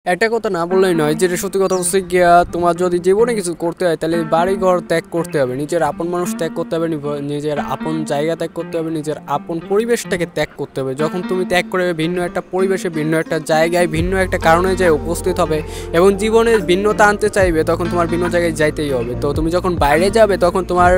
একটা কথা না বললেই নয়, যেটা সত্যি কথা হচ্ছে গিয়া তোমার যদি জীবনে কিছু করতে হয় তাহলে বাড়ি ঘর ত্যাগ করতে হবে, নিজের আপন মানুষ ত্যাগ করতে হবে, নিজের আপন জায়গা ত্যাগ করতে হবে, নিজের আপন পরিবেশটাকে ত্যাগ করতে হবে। যখন তুমি ত্যাগ করে ভিন্ন একটা পরিবেশে, ভিন্ন একটা জায়গায়, ভিন্ন একটা কারণে যায় উপস্থিত হবে এবং জীবনে ভিন্নতা আনতে চাইবে, তখন তোমার ভিন্ন জায়গায় যাইতেই হবে। তো তুমি যখন বাইরে যাবে তখন তোমার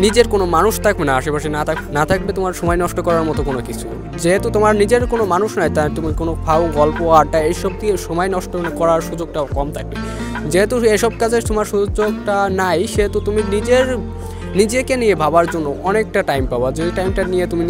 নিজের কোনো মানুষ থাকবে না, আশেপাশে না থাকবে তোমার সময় নষ্ট করার মতো কোনো কিছু। যেহেতু তোমার নিজের কোনো মানুষ নাই, তাই তুমি কোনো ফাও গল্প আড্ডা এইসব দিয়ে সময় নষ্ট করার সুযোগটাও কম থাকবে। যেহেতু এসব কাজে তোমার সুযোগটা নাই, সেহেতু তুমি নিজেকে নিয়ে ভাবার জন্য অনেকটা টাইম পাবা, যে টাইমটা নিয়ে তুমি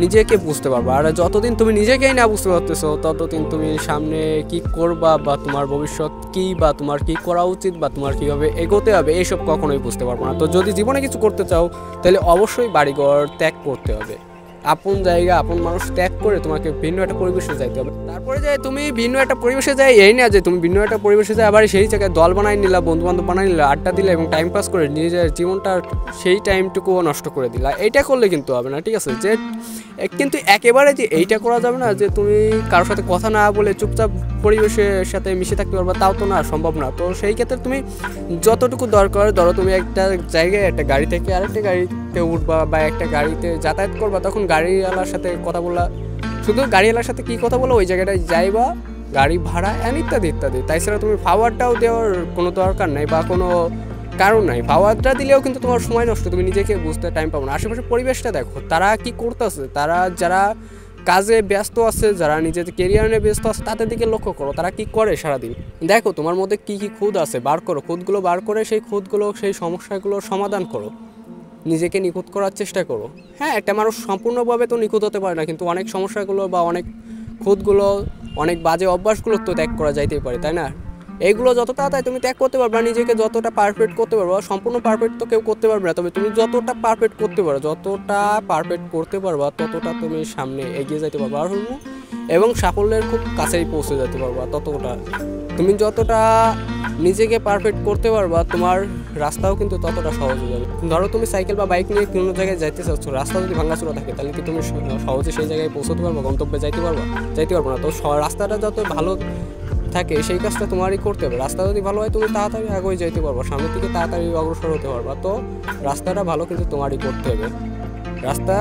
নিজেকে বুঝতে পারবা। আর যতদিন তুমি নিজেকেই না বুঝতে পারতেছো, ততদিন তুমি সামনে কি করবা বা তোমার ভবিষ্যৎ কি বা তোমার কি করা উচিত বা তোমার কীভাবে এগোতে হবে এইসব কখনোই বুঝতে পারবো না। তো যদি জীবনে কিছু করতে চাও তাহলে অবশ্যই বাড়িঘর ত্যাগ করতে হবে, আপন জায়গা আপন মানুষ ত্যাগ করে তোমাকে ভিন্ন একটা পরিবেশে যাইতে হবে। তারপরে যে তুমি ভিন্ন একটা পরিবেশে যাই এই না যে তুমি ভিন্ন একটা পরিবেশে যাই আবার সেই জায়গায় দল বানাই নিলা, বন্ধু বান্ধব বানাই নিলা, আড্ডা দিলে এবং টাইম পাস করে নিজের জীবনটা সেই টাইমটুকুও নষ্ট করে দিলা। এইটা করলে কিন্তু হবে না, ঠিক আছে? যে কিন্তু একেবারে যে এইটা করা যাবে না যে তুমি কারোর সাথে কথা না বলে চুপচাপ পরিবেশের সাথে মিশে থাকতে পারবা, তাও তো না, সম্ভব না। তো সেই ক্ষেত্রে তুমি যতটুকু দরকার, ধরো তুমি একটা জায়গায় একটা গাড়ি থেকে আরেকটা গাড়িতে উঠবা বা একটা গাড়িতে যাতায়াত করবা, তখন গাড়িওয়ালার সাথে কথা বলা, শুধু গাড়িওয়ালার সাথে কী কথা বলো, ওই জায়গাটায় যাইবা, গাড়ি ভাড়া ইত্যাদি ইত্যাদি। তাছাড়া তুমি পাওয়ারটাও দেওয়ার কোনো দরকার নাই বা কোনো কারণ নাই। পাওয়ারটা দিলেও কিন্তু তোমার সময় নষ্ট, তুমি নিজেকে বুঝতে টাইম পাবো না। আশেপাশে পরিবেশটা দেখো, তারা কি করতেছে, তারা যারা কাজে ব্যস্ত আছে, যারা নিজের কেরিয়ার নিয়ে ব্যস্ত আছে, তাদের দিকে লক্ষ্য করো, তারা কি করে সারাদিন। দেখো তোমার মধ্যে কি কি খুঁত আছে, বার করো, খুঁতগুলো বার করে সেই খুঁতগুলো, সেই সমস্যাগুলোর সমাধান করো, নিজেকে নিখুঁত করার চেষ্টা করো। হ্যাঁ, একটা মানুষ সম্পূর্ণভাবে তো নিখুঁত হতে পারে না, কিন্তু অনেক সমস্যাগুলো বা অনেক খুঁতগুলো, অনেক বাজে অভ্যাসগুলো তো ত্যাগ করা যাইতেই পারে, তাই না? এইগুলো যত তাড়াতাড়ি তুমি ত্যাগ করতে পারবা, নিজেকে যতটা পারফেক্ট করতে পারবা, সম্পূর্ণ পারফেক্ট তো কেউ করতে পারবে না, তবে তুমি যতটা পারফেক্ট করতে পারবা ততটা তুমি সামনে এগিয়ে যেতে পারবা এবং সাফল্যের খুব কাছেই পৌঁছে যেতে পারবা। ততটা তুমি যতটা নিজেকে পারফেক্ট করতে পারবা, তোমার রাস্তাও কিন্তু ততটা সহজ হয়ে যাবে। ধরো তুমি সাইকেল বা বাইক নিয়ে কোনো জায়গায় যাইতে চাচ্ছ, রাস্তা যদি ভাঙাচোরা থাকে, তাহলে কি তুমি সহজে সেই জায়গায় পৌঁছতে পারবা, গন্তব্যে যাইতে পারবো না। তো রাস্তাটা যত ভালো থাকে সেই কাজটা তোমারই করতে হবে। রাস্তা যদি ভালো হয় তুমি তাড়াতাড়ি আগে যাইতে পারবো, সামনের দিকে তাড়াতাড়ি অগ্রসর হতে পারবা। তো রাস্তাটা ভালো কিন্তু তোমারই করতে হবে। রাস্তা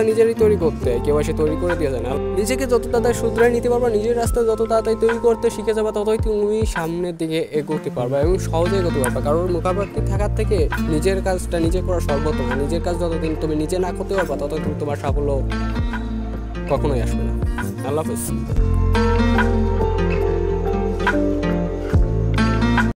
নিজেরই তৈরি করতে হয়, কেউ এসে তৈরি করে দিয়ে যায় না। নিজেকে যত তাড়াতাড়ি শুধরাই নিতে পারবা, নিজের রাস্তা যত তাড়াতাড়ি তৈরি করতে শিখে যাবা, ততই তুমি সামনের দিকে এগোতে পারবা এবং সহজে এগোতে পারবা। কারণ মুখাপেক্ষি থাকার থেকে নিজের কাজটা নিজে করা সর্বোত্তম। নিজের কাজ যতদিন তুমি নিজে না করতে পারবা, ততদিন তোমার সাফল্য কখনোই আসবে না। আল্লাহ হাফেজ।